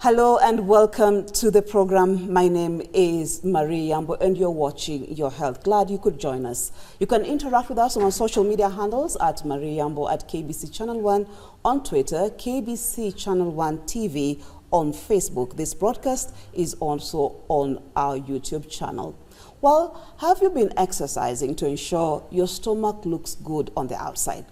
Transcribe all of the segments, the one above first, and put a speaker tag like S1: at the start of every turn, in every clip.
S1: Hello and welcome to the program. My name is Marie Yambo and you're watching Your Health. Glad you could join us. You can interact with us on our social media handles at Marie Yambo at KBC Channel 1 on Twitter, KBC Channel 1 TV on Facebook. This broadcast is also on our YouTube channel. Well, have you been exercising to ensure your stomach looks good on the outside?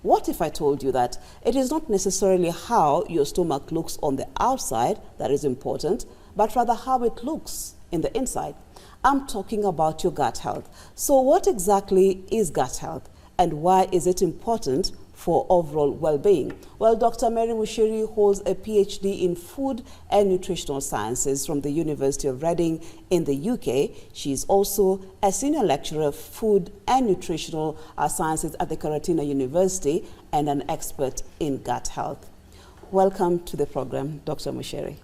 S1: What if I told you that it is not necessarily how your stomach looks on the outside that is important, but rather how it looks in the inside? I'm talking about your gut health. So what exactly is gut health and why is it important for overall well-being? Well, Dr. Mary Mushiri holds a PhD in food and nutritional sciences from the University of Reading in the UK. She is also a senior lecturer of food and nutritional sciences at the Karatina University and an expert in gut health. Welcome to the program, Dr. Mushiri.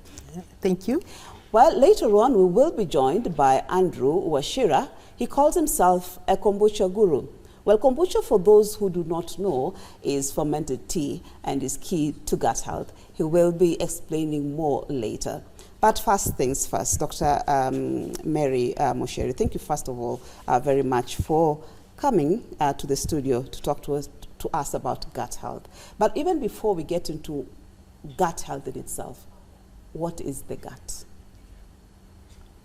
S2: Thank you.
S1: Well, later on, we will be joined by Andrew Washira. He calls himself a kombucha guru. Well, kombucha, for those who do not know, is fermented tea and is key to gut health. He will be explaining more later. But first things first, Dr. Mary Mushiri, thank you first of all very much for coming to the studio to talk to us about gut health. But even before we get into gut health in itself, what is the gut?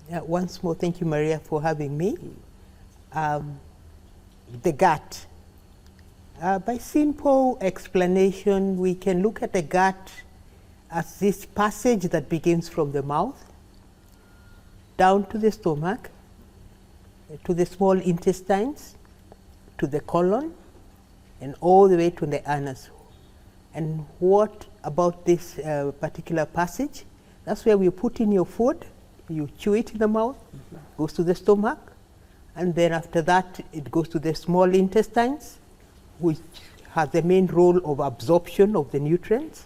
S2: Once more, thank you, Maria, for having me. The gut. By simple explanation, we can look at the gut as this passage that begins from the mouth, down to the stomach, to the small intestines, to the colon, and all the way to the anus. And what about this particular passage? That's where you put in your food, you chew it in the mouth, goes to the stomach, and then after that, it goes to the small intestines, which has the main role of absorption of the nutrients.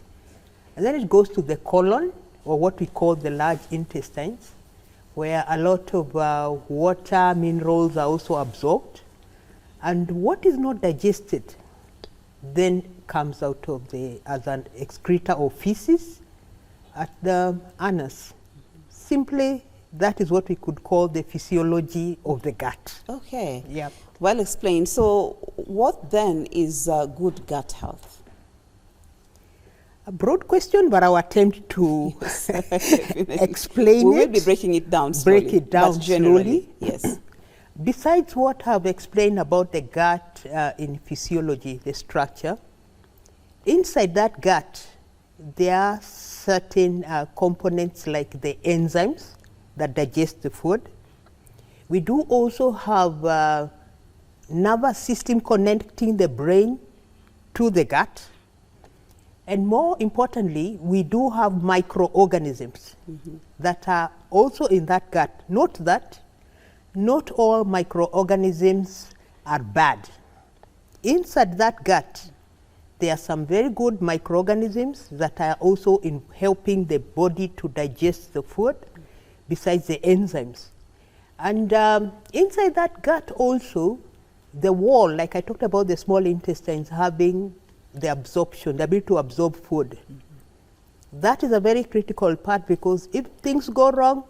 S2: And then it goes to the colon, or what we call the large intestines, where a lot of water, minerals are also absorbed. And what is not digested then comes out of as an excreta or feces at the anus. Simply, that is what we could call the physiology of the gut.
S1: Okay.
S2: Yeah.
S1: Well explained. So what then is good gut health?
S2: A broad question, but I'll attempt to explain it.
S1: We will be breaking it down slowly.
S2: Break it down
S1: generally,
S2: slowly.
S1: Yes.
S2: Besides what I've explained about the gut in physiology, the structure, inside that gut, there are certain components like the enzymes that digest the food. We do also have nervous system connecting the brain to the gut. And more importantly, we do have microorganisms that are also in that gut. Note that not all microorganisms are bad. Inside that gut, there are some very good microorganisms that are also in helping the body to digest the food, besides the enzymes. And inside that gut also, the wall, like I talked about the small intestines having the absorption, the ability to absorb food. That is a very critical part, because if things go wrong,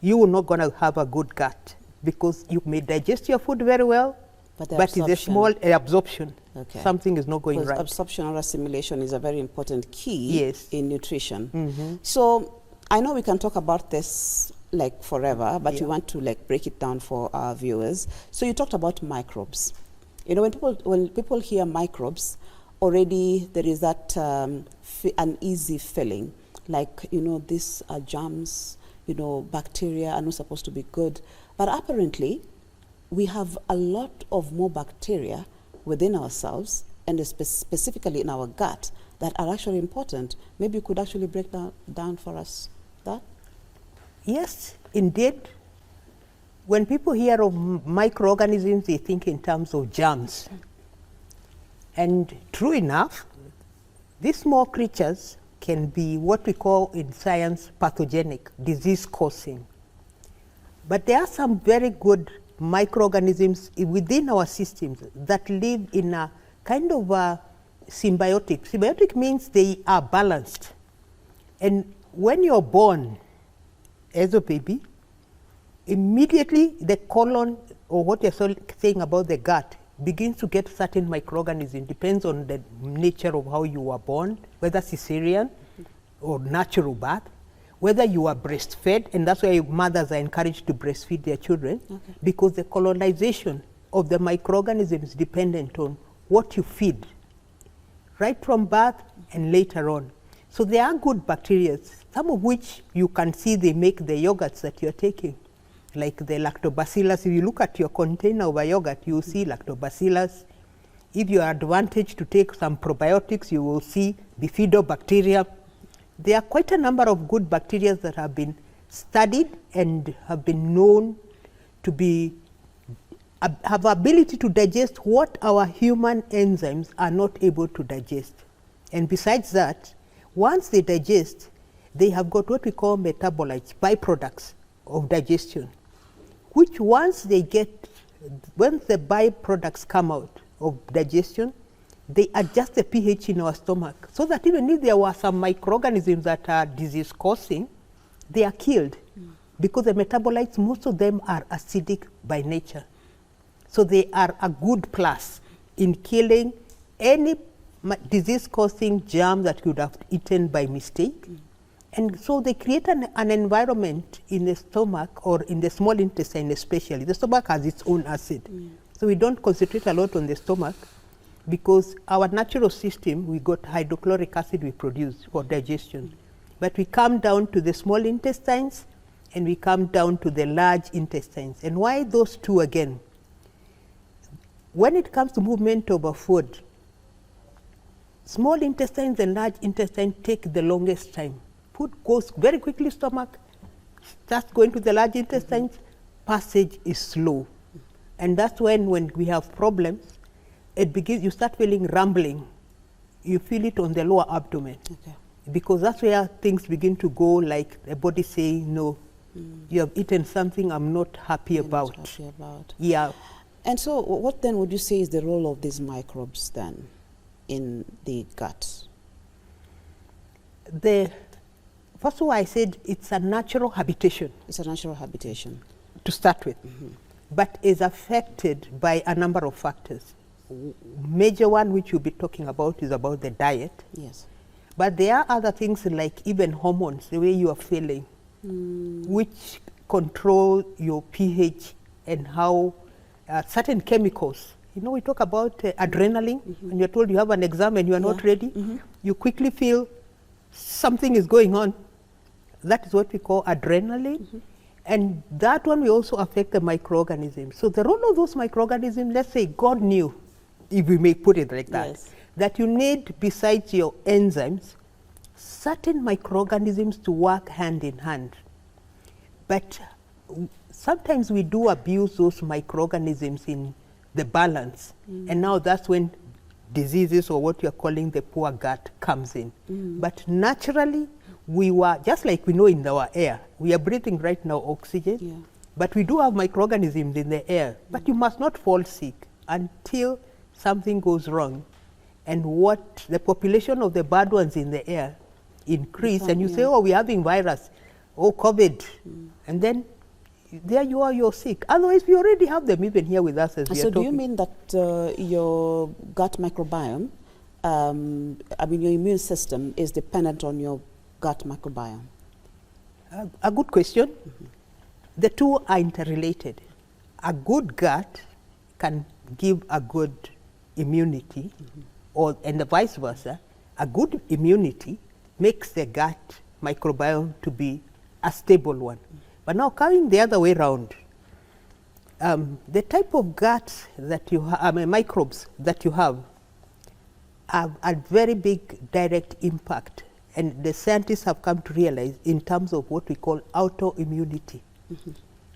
S2: you are not going to have a good gut, because you may digest your food very well, but it's a small absorption.
S1: Okay.
S2: Something is not going right.
S1: Absorption or assimilation is a very important key
S2: Yes.
S1: in nutrition. So I know we can talk about this like forever, but we want to like break it down for our viewers. So you talked about microbes. You know, when people hear microbes, already there is that uneasy feeling, like, you know, these are germs, you know, bacteria are not supposed to be good. But apparently, we have a lot of more bacteria within ourselves, and specifically in our gut, that are actually important. Maybe you could actually break down for us that?
S2: Yes, indeed. When people hear of microorganisms, they think in terms of germs. And true enough, these small creatures can be what we call in science pathogenic, disease-causing. But there are some very good microorganisms within our systems that live in a kind of a symbiotic. Symbiotic means they are balanced. And when you're born as a baby, immediately the colon, or what you're saying about the gut, begins to get certain microorganisms. Depends on the nature of how you were born, whether cesarean or natural birth, whether you are breastfed, and that's why mothers are encouraged to breastfeed their children, because the colonization of the microorganisms is dependent on what you feed, right from birth and later on. So there are good bacteria, some of which you can see they make the yogurts that you're taking, like the lactobacillus. If you look at your container of a yogurt, you will see lactobacillus. If you are advantaged to take some probiotics, you will see bifidobacteria. There are quite a number of good bacteria that have been studied and have been known to be have ability to digest what our human enzymes are not able to digest. And besides that, once they digest, they have got what we call metabolites, byproducts of digestion, which once the byproducts come out of digestion, they adjust the pH in our stomach, so that even if there were some microorganisms that are disease causing, they are killed, because the metabolites, most of them are acidic by nature. So they are a good plus in killing any disease causing germ that you would have eaten by mistake. And so they create an environment in the stomach, or in the small intestine especially. The stomach has its own acid. So we don't concentrate a lot on the stomach, because our natural system, we got hydrochloric acid we produce for digestion. But we come down to the small intestines and we come down to the large intestines. And why those two again? When it comes to movement of a food, small intestines and large intestines take the longest time. Food goes very quickly, stomach starts going to the large intestines, passage is slow. And that's when we have problems, it begins, you start feeling rumbling. You feel it on the lower abdomen. Because that's where things begin to go, like the body saying, no, you have eaten something I'm not happy about. Yeah.
S1: And so what then would you say is the role of these microbes then in the gut?
S2: First of all, I said it's a natural habitation.
S1: It's a natural habitation.
S2: To start with. But is affected by a number of factors. Major one which we'll be talking about is about the diet.
S1: Yes.
S2: But there are other things like even hormones, the way you are feeling, which control your pH and how certain chemicals. You know, we talk about adrenaline. When you're told you have an exam and you are not ready, you quickly feel something is going on. That is what we call adrenaline. And that one will also affect the microorganisms. So the role of those microorganisms, let's say God knew, if we may put it like that, that you need, besides your enzymes, certain microorganisms to work hand in hand. But sometimes we do abuse those microorganisms in the balance. And now that's when diseases, or what you're calling the poor gut, comes in. But naturally, we were, just like we know in our air, we are breathing right now oxygen, but we do have microorganisms in the air. But you must not fall sick until something goes wrong. And what the population of the bad ones in the air increase, and you say, oh, we're having virus, oh, COVID, and then there you are, you're sick. Otherwise, we already have them even here with us as we are talking.
S1: So do you mean that your gut microbiome, I mean your immune system is dependent on your gut microbiome?
S2: A good question. The two are interrelated. A good gut can give a good immunity, and the vice versa. A good immunity makes the gut microbiome to be a stable one. But now coming the other way around, the type of gut that you have, microbes that you have a very big direct impact. And the scientists have come to realize in terms of what we call autoimmunity.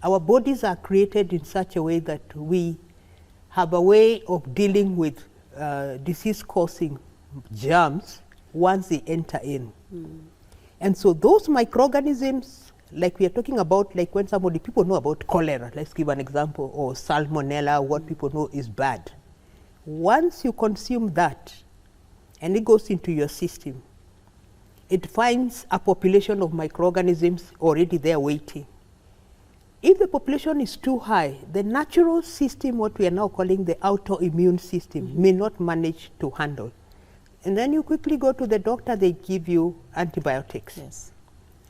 S2: Our bodies are created in such a way that we have a way of dealing with disease-causing germs once they enter in. And so those microorganisms, like we are talking about, like when people know about cholera, let's give an example, or salmonella, what people know is bad. Once you consume that, and it goes into your system, it finds a population of microorganisms already there waiting. If the population is too high, the natural system, what we are now calling the autoimmune system, may not manage to handle. And then you quickly go to the doctor, they give you antibiotics.
S1: Yes.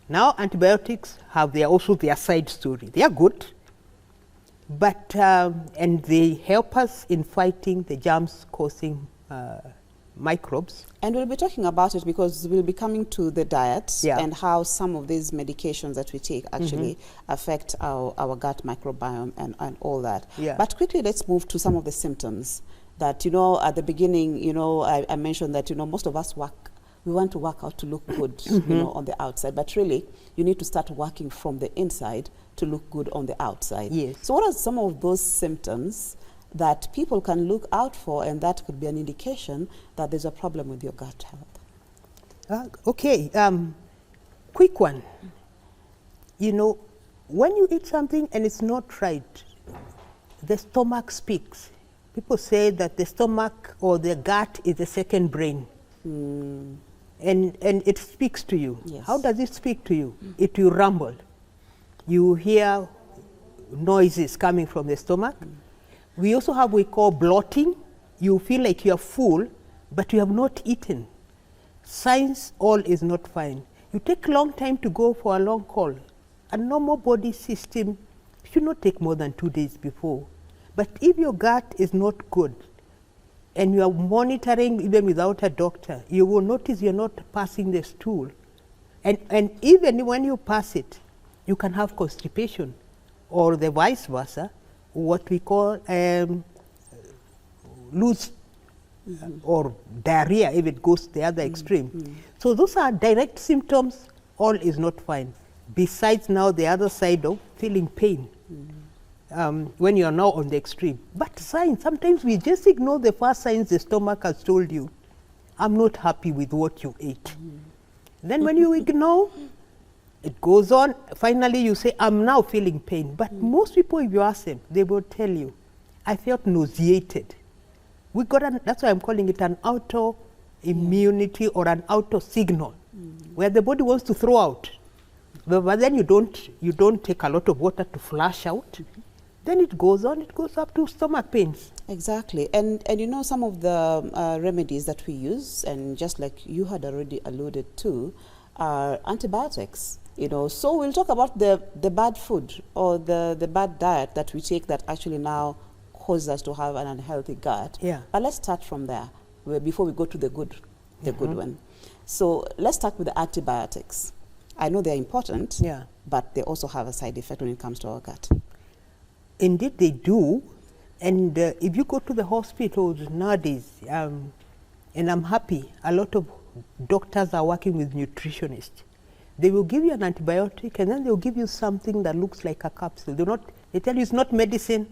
S2: Now antibiotics have also their side story. They are good, but and they help us in fighting the germs causing microbes.
S1: And we'll be talking about it because we'll be coming to the diet and how some of these medications that we take actually affect our gut microbiome and all that.
S2: Yeah.
S1: But quickly, let's move to some of the symptoms that, at the beginning, I mentioned that, most of us we want to work out to look good, on the outside. But really, you need to start working from the inside to look good on the outside.
S2: Yes.
S1: So what are some of those symptoms that people can look out for, and that could be an indication that there's a problem with your gut health?
S2: Okay, quick one. When you eat something and it's not right, the stomach speaks. People say that the stomach or the gut is the second brain. And it speaks to you.
S1: Yes.
S2: How does it speak to you? It will rumble. You hear noises coming from the stomach. We also have what we call bloating. You feel like you are full, but you have not eaten. Signs all is not fine. You take a long time to go for a long call. A normal body system should not take more than 2 days before. But if your gut is not good, and you are monitoring even without a doctor, you will notice you're not passing the stool. And even when you pass it, you can have constipation, or the vice versa, what we call loose or diarrhea if it goes the other extreme. So those are direct symptoms, all is not fine. Besides now the other side of feeling pain when you are now on the extreme. But signs, sometimes we just ignore the first signs the stomach has told you, I'm not happy with what you ate. Then when you ignore, it goes on. Finally, you say, I'm now feeling pain. But most people, if you ask them, they will tell you, I felt nauseated. That's why I'm calling it an autoimmunity or an auto signal, where the body wants to throw out. But then you don't take a lot of water to flush out. Then it goes on, it goes up to stomach pains.
S1: Exactly. And some of the remedies that we use, and just like you had already alluded to, are antibiotics. So we'll talk about the bad food or the bad diet that we take that actually now causes us to have an unhealthy gut.
S2: Yeah.
S1: But let's start from there before we go to the good one. So let's start with the antibiotics. I know they're important, but they also have a side effect when it comes to our gut.
S2: Indeed, they do. And if you go to the hospitals nowadays, and I'm happy, a lot of doctors are working with nutritionists. They will give you an antibiotic, and then they'll give you something that looks like a capsule. They tell you it's not medicine.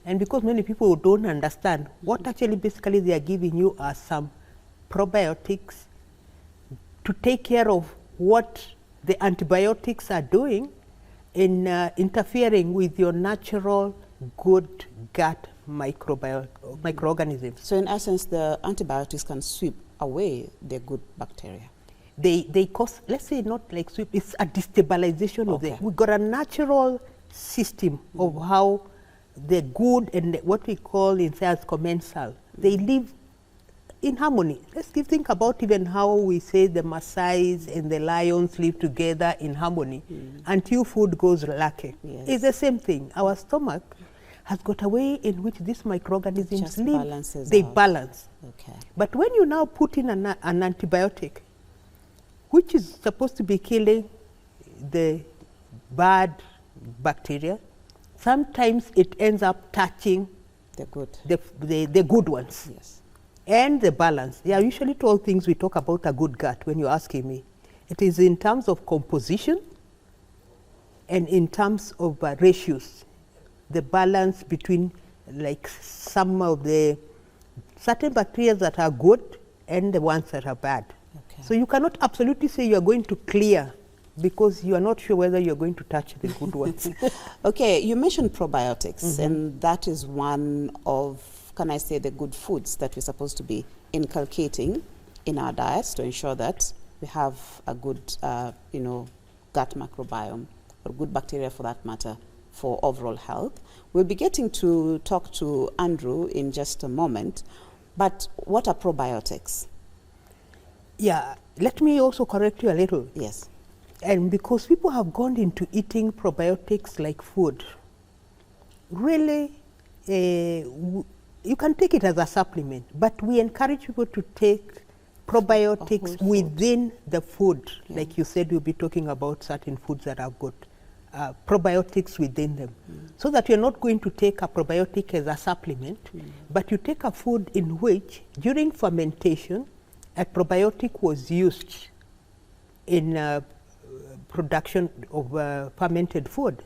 S2: And because many people don't understand, what actually basically they are giving you are some probiotics to take care of what the antibiotics are doing in interfering with your natural good gut microorganisms.
S1: So in essence, the antibiotics can sweep away the good bacteria.
S2: They cause, let's say not like sweep, it's a destabilization of them. We've got a natural system of how the good and what we call in science commensal, they live in harmony. Let's think about even how we say the Maasais and the lions live together in harmony until food goes lacking.
S1: Yes.
S2: It's the same thing. Our stomach has got a way in which these microorganisms
S1: just
S2: live. They balance.
S1: Okay.
S2: But when you now put in an antibiotic, which is supposed to be killing the bad bacteria, sometimes it ends up touching
S1: the
S2: good ones.
S1: Yes.
S2: And the balance. There are usually 12 things we talk about a good gut when you're asking me. It is in terms of composition and in terms of ratios. The balance between like some of the certain bacteria that are good and the ones that are bad.
S1: Okay.
S2: So you cannot absolutely say you are going to clear because you are not sure whether you're going to touch the good ones.
S1: Okay, you mentioned probiotics, and that is one of, can I say, the good foods that we're supposed to be inculcating in our diets to ensure that we have a good, you know, gut microbiome, or good bacteria for that matter, for overall health. We'll be getting to talk to Andrew in just a moment, but what are probiotics?
S2: Yeah, let me also correct you a little.
S1: Yes.
S2: And because people have gone into eating probiotics like food, really, you can take it as a supplement, but we encourage people to take probiotics within the food.
S1: Yeah.
S2: Like you said, we'll be talking about certain foods that have got probiotics within them. So that you're not going to take a probiotic as a supplement, but you take a food in which, during fermentation, a probiotic was used in production of fermented food.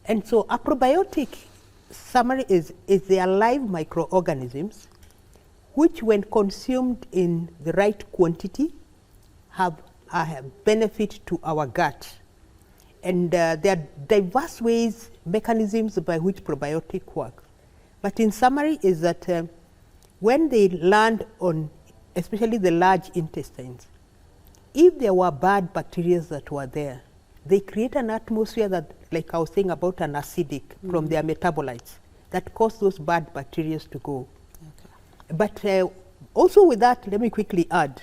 S2: And so a probiotic, summary is they are live microorganisms which, when consumed in the right quantity, have a benefit to our gut. And there are diverse ways, mechanisms by which probiotic work. But in summary is that when they land on, especially the large intestines, if there were bad bacteria that were there, they create an atmosphere that, like I was saying about an acidic from their metabolites, that cause those bad bacteria to go. Okay. But also with that, let me quickly add,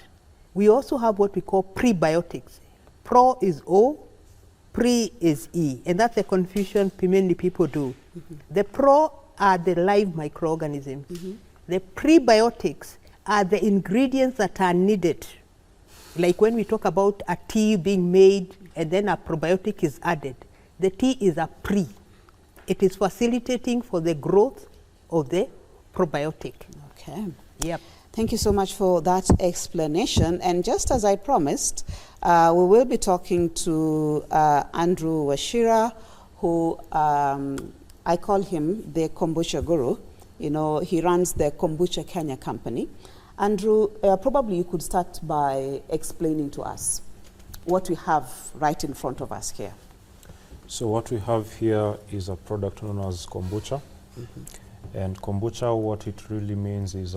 S2: we also have what we call prebiotics. Pro is O, pre is E, and that's a confusion many people do. The pro are the live microorganisms. The prebiotics are the ingredients that are needed. Like when we talk about a tea being made and then a probiotic is added, the tea is a pre. It is facilitating for the growth of the probiotic.
S1: Okay.
S2: Yep.
S1: Thank you so much for that explanation. And just as I promised, we will be talking to Andrew Wachira, who I call him the kombucha guru. You know, he runs the Kombucha Kenya company. Andrew, probably you could start by explaining to us what we have right in front of us here.
S3: So what we have here is a product known as kombucha. And kombucha, what it really means is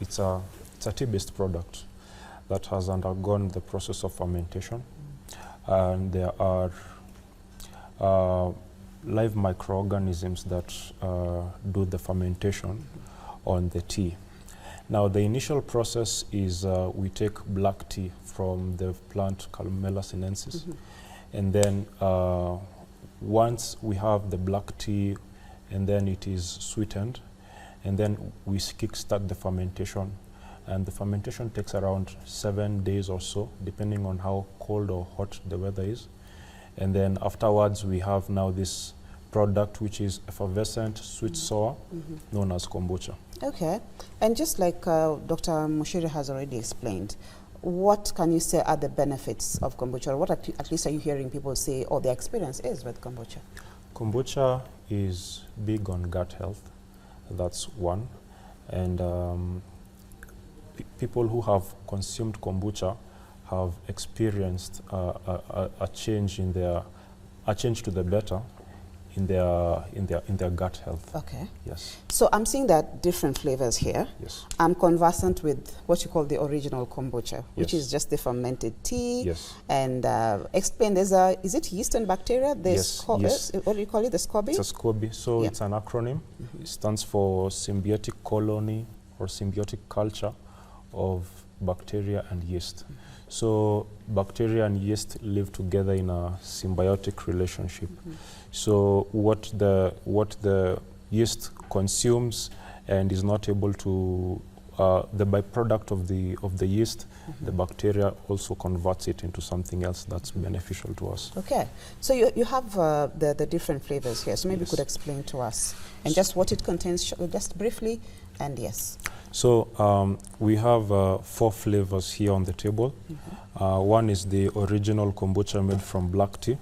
S3: it's a tea-based product that has undergone the process of fermentation. And there are live microorganisms that do the fermentation on the tea. Now, the initial process is we take black tea from the plant Calmella sinensis, and then once we have the black tea, and then it is sweetened, and then we kickstart the fermentation, and the fermentation takes around 7 days or so, depending on how cold or hot the weather is, and then afterwards we have now this product which is effervescent, sweet sour, known as kombucha.
S1: Okay, and just like Dr. Mushiri has already explained, what can you say are the benefits of kombucha? Or what at least are you hearing people say, or their experience is with kombucha?
S3: Kombucha is big on gut health, that's one. And people who have consumed kombucha have experienced a change in a change to the better in their gut health.
S1: Okay.
S3: Yes.
S1: So I'm seeing that different flavors here.
S3: Yes.
S1: I'm conversant with what you call the original kombucha, which
S3: Yes.
S1: is just the fermented tea.
S3: Yes.
S1: And explain, is it yeast and bacteria?
S3: Yes. Yes.
S1: What do you call it, the SCOBY?
S3: It's a SCOBY. So
S1: Yeah.
S3: it's an acronym. It stands for symbiotic colony or symbiotic culture of bacteria and yeast. So bacteria and yeast live together in a symbiotic relationship. So what the yeast consumes and is not able to, the byproduct of the yeast, the bacteria also converts it into something else that's beneficial to us.
S1: Okay, so you have the different flavors here. So maybe you could explain to us and just what it contains, just briefly, and yes.
S3: So we have 4 flavors here on the table. One is the original kombucha made from black tea.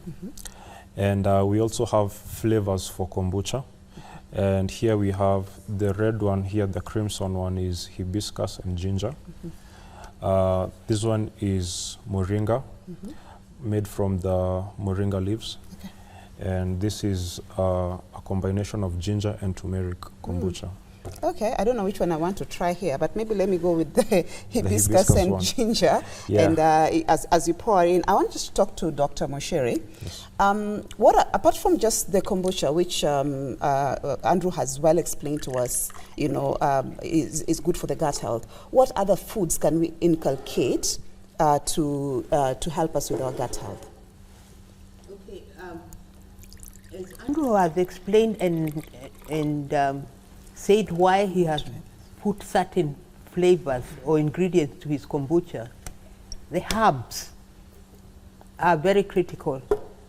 S3: And we also have flavors for kombucha. And here we have the red one here, the crimson one is hibiscus and ginger. This one is moringa, made from the moringa leaves. And this is a combination of ginger and turmeric kombucha.
S1: Okay, I don't know which one I want to try here, but maybe let me go with the hibiscus and
S3: one.
S1: ginger.
S3: Yeah.
S1: And as you pour in, I want to just talk to Dr. Mosheri.
S3: Yes.
S1: Apart from just the kombucha, which Andrew has well explained to us, you know, is good for the gut health, what other foods can we inculcate to help us with our gut health?
S2: Okay, as Andrew has explained and said why he has put certain flavors or ingredients to his kombucha, the herbs are very critical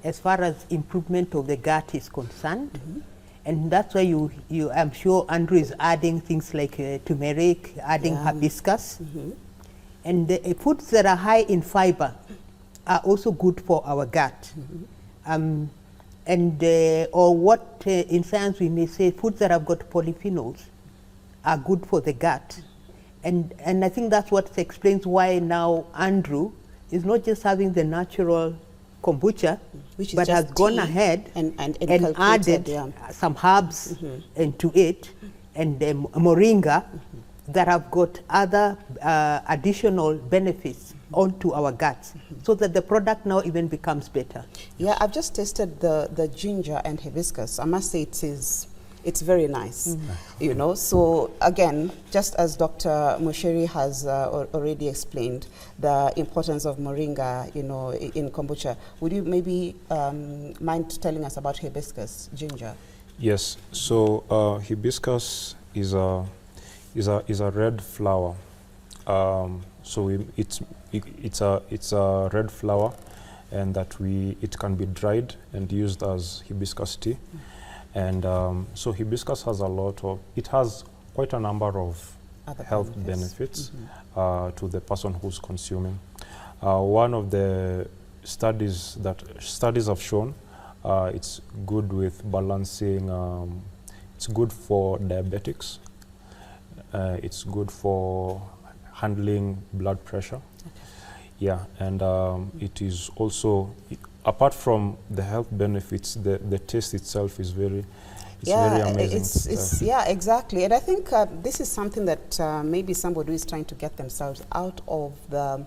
S2: as far as improvement of the gut is concerned. Mm-hmm. And that's why I'm sure Andrew is adding things like turmeric, adding hibiscus. Mm-hmm. And the foods that are high in fiber are also good for our gut. Mm-hmm. Or what in science we may say, foods that have got polyphenols are good for the gut. And I think that's what explains why now Andrew is not just having the natural kombucha, but has gone ahead and added some herbs into it, and moringa that have got other additional benefits onto our guts, so that the product now even becomes better.
S1: Yeah, I've just tasted the ginger and hibiscus. I must say it's very nice, you know. So again, just as Dr. Mosheri has already explained the importance of moringa, you know, in kombucha, would you maybe mind telling us about hibiscus ginger?
S3: Yes. So hibiscus is a red flower. So it's a red flower, and that it can be dried and used as hibiscus tea. And so hibiscus has it has quite a number of health benefits to the person who's consuming. One of the studies have shown it's good with balancing, it's good for diabetics, it's good for handling blood pressure. Okay. Yeah, and it is also, apart from the health benefits, the taste itself is very amazing.
S1: Yeah, exactly. And I think this is something that maybe somebody is trying to get themselves out of the,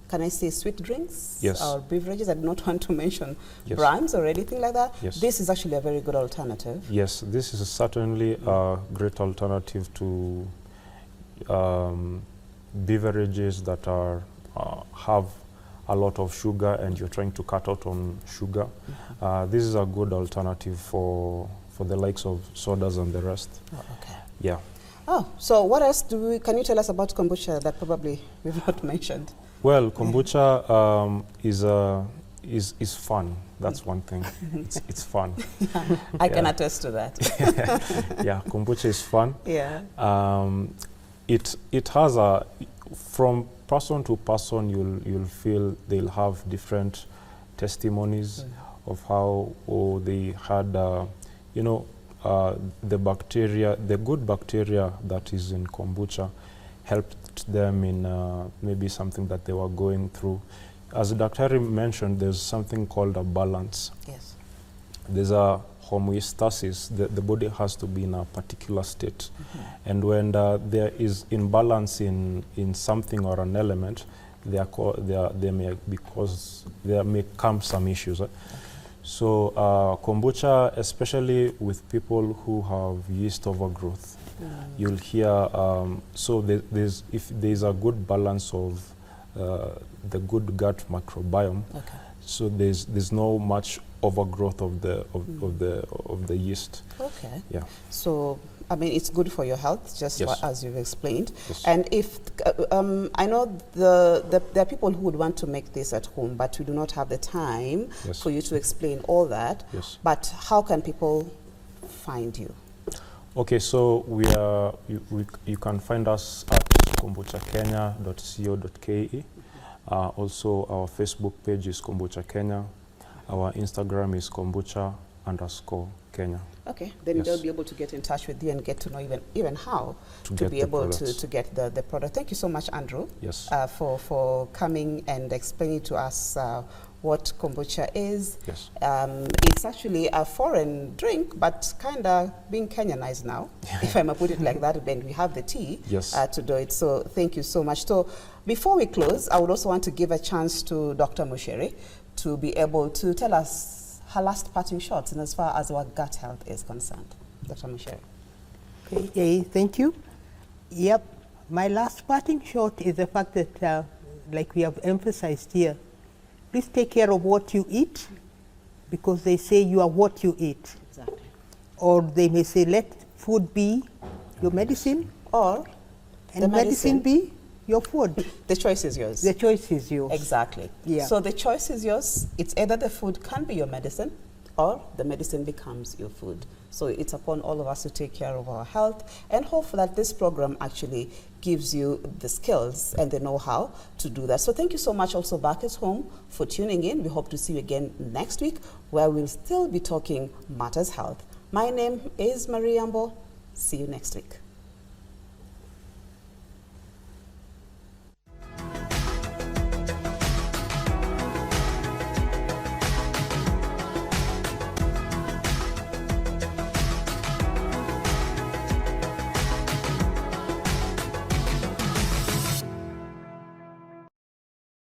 S1: can I say, sweet drinks?
S3: Yes.
S1: Or beverages. I do not want to mention brands or anything like that.
S3: Yes.
S1: This is actually a very good alternative.
S3: Yes, this is certainly a great alternative to beverages that have a lot of sugar, and you're trying to cut out on sugar. This is a good alternative for the likes of sodas and the rest.
S1: Oh, okay.
S3: Yeah.
S1: Oh, so what else can you tell us about kombucha that probably we've not mentioned?
S3: Well, kombucha is fun. That's one thing. It's fun.
S1: I can attest to that.
S3: Yeah, kombucha is fun.
S1: Yeah.
S3: It has from person to person, you'll feel they'll have different testimonies of how they had, the good bacteria that is in kombucha helped them in maybe something that they were going through. As Dr. mentioned, there's something called a balance.
S1: Yes.
S3: There's a homeostasis. The body has to be in a particular state. And when there is imbalance in something or an element, there may come some issues. So kombucha, especially with people who have yeast overgrowth, you'll hear, so if there's a good balance of the good gut microbiome, so there's no much overgrowth of the yeast.
S1: Okay.
S3: Yeah.
S1: So I mean, it's good for your health, just as you've explained.
S3: Yes.
S1: And if I know there are people who would want to make this at home, but we do not have the time for you to explain all that.
S3: Yes.
S1: But how can people find you?
S3: Okay, so you can find us at kombuchakenya.co.ke. Also, our Facebook page is Kombucha Kenya. Our Instagram is kombucha_Kenya.
S1: Okay, then they'll be able to get in touch with you and get to know even how to be able to get the product. Thank you so much, Andrew,
S3: yes,
S1: for coming and explaining to us what kombucha is.
S3: Yes.
S1: It's actually a foreign drink, but kind of being Kenyanized now, if I may put it like that. Then we have the tea
S3: Yes.
S1: to do it. So thank you so much. So before we close, I would also want to give a chance to Dr. Mushere to be able to tell us her last parting shots in as far as our gut health is concerned. Dr. Mushere.
S2: Okay, thank you. Yep, my last parting shot is the fact that, like we have emphasized here, please take care of what you eat, because they say you are what you eat.
S1: Exactly.
S2: Or they may say let food be your medicine,
S1: Or
S2: and medicine be your food.
S1: The choice is yours.
S2: The choice is yours.
S1: Exactly.
S2: Yeah.
S1: So the choice is yours. It's either the food can be your medicine or the medicine becomes your food. So it's upon all of us to take care of our health and hope that this program actually gives you the skills and the know-how to do that. So thank you so much also back at home for tuning in. We hope to see you again next week where we'll still be talking matters health. My name is Marie Ambo. See you next week.